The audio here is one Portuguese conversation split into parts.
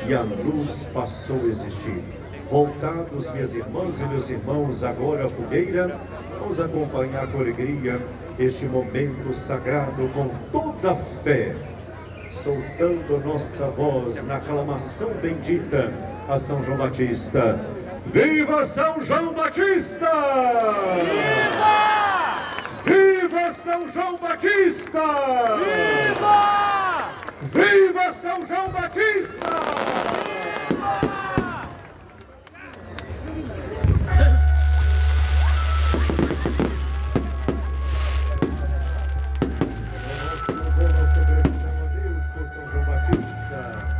e a luz passou a existir. Voltados, minhas irmãs e meus irmãos, agora à fogueira, vamos acompanhar com alegria este momento sagrado com toda a fé, soltando nossa voz na aclamação bendita a São João Batista. Viva São João Batista! Viva! Viva São João Batista! Viva! Viva São João Batista! Nosso louvor, nossa gratidão a Deus por São João Batista.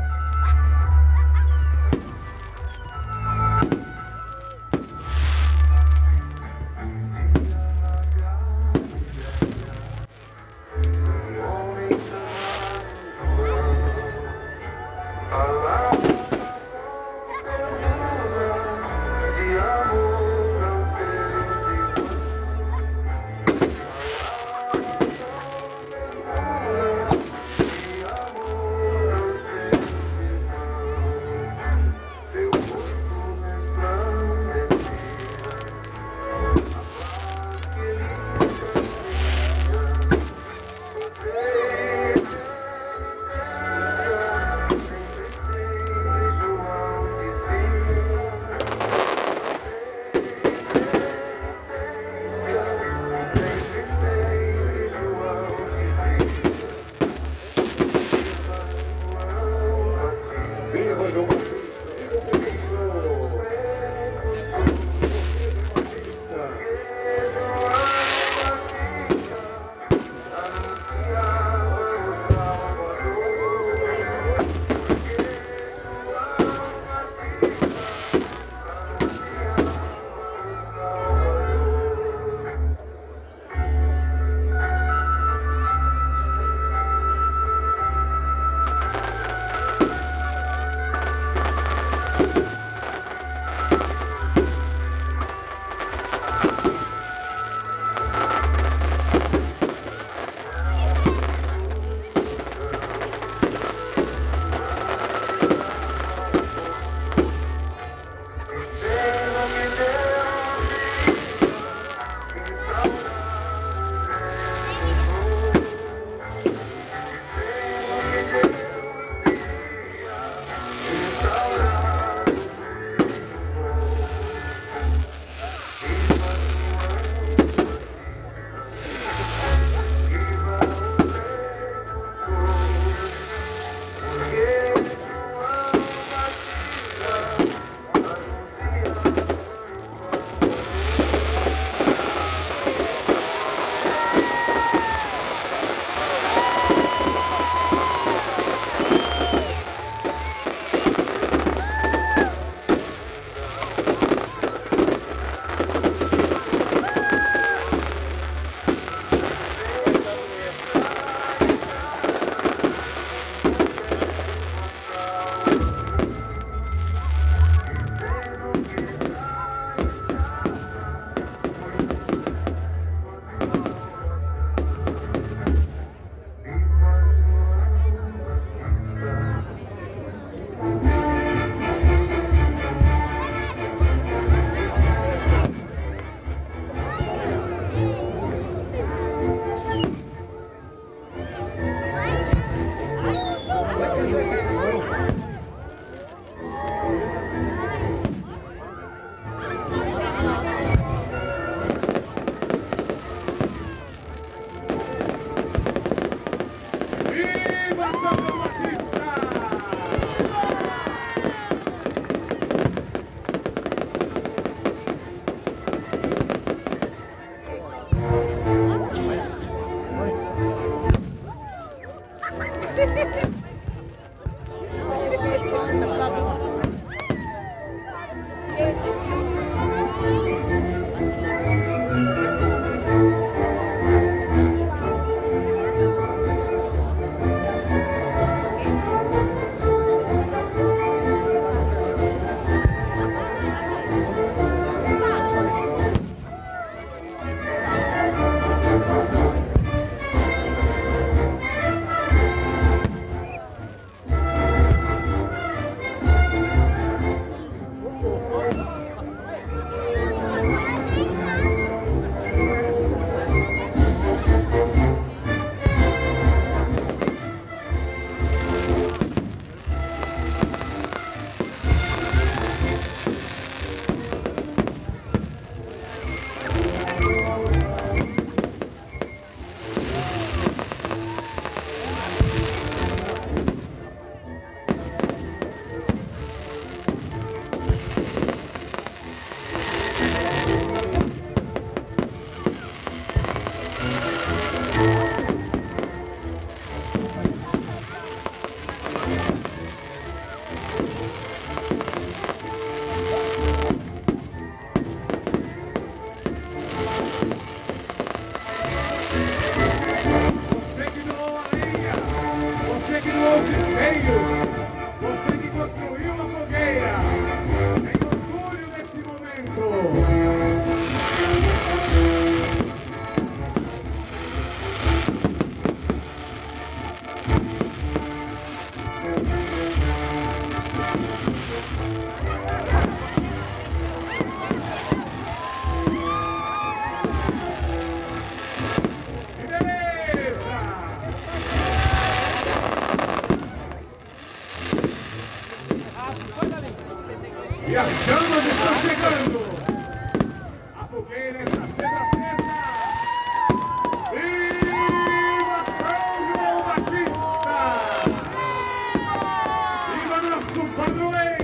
Viva João Batista! Viva o professor! João Batista! Anunciava o Salvador, porque João Batista anunciava o Salvador. Dizendo que Deus viria instaurar um reino novo. Dizendo que Deus viria instaurar um reino novo. Viva João Batista, viva o precursor, porque João Batista anunciava o Salvador. construiu a fogueira. Tem orgulho nesse momento. E as chamas estão chegando. A fogueira está sendo acesa. Viva São João Batista! Viva nosso padroeiro!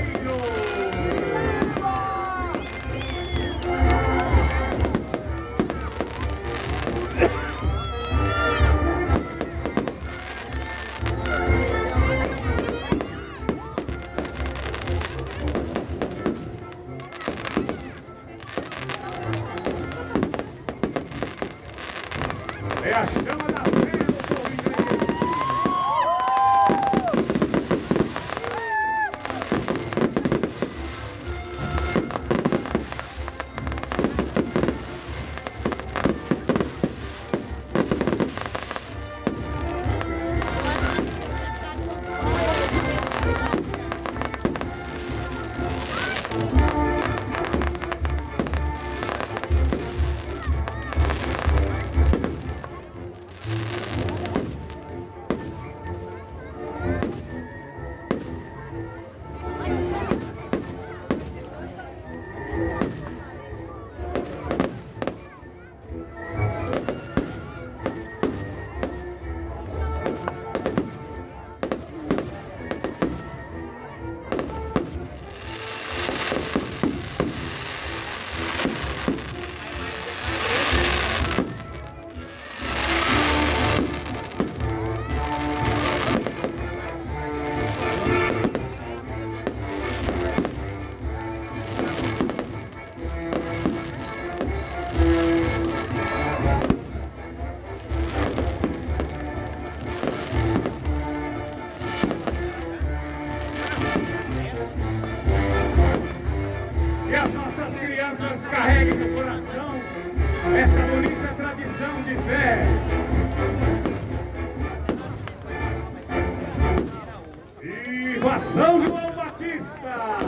É a chama da fé do povo ingrense. Que as nossas crianças carreguem no coração essa bonita tradição de fé. Viva São João Batista!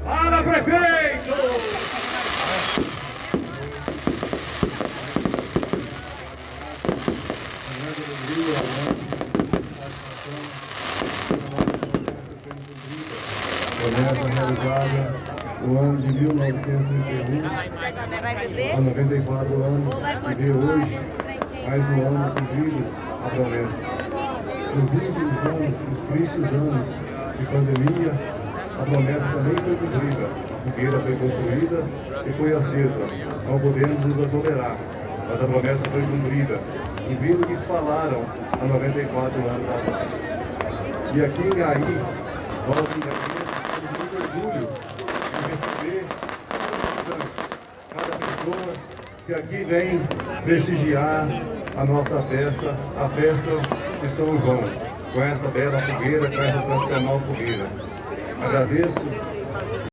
Fala, prefeito! Promessa realizada no ano de 1931, há 94 anos, e vê hoje mais um ano cumprido a promessa. Inclusive os anos, os tristes anos de pandemia, a promessa também foi cumprida. A fogueira foi construída e foi acesa. Não podemos nos aglomerar, mas a promessa foi cumprida, cumprindo o que falaram há 94 anos atrás. E aqui em Gaí, nós em Gaí temos muito orgulho de receber cada pessoa que aqui vem prestigiar a nossa festa, a festa de São João, com essa bela fogueira, com essa tradicional fogueira. Agradeço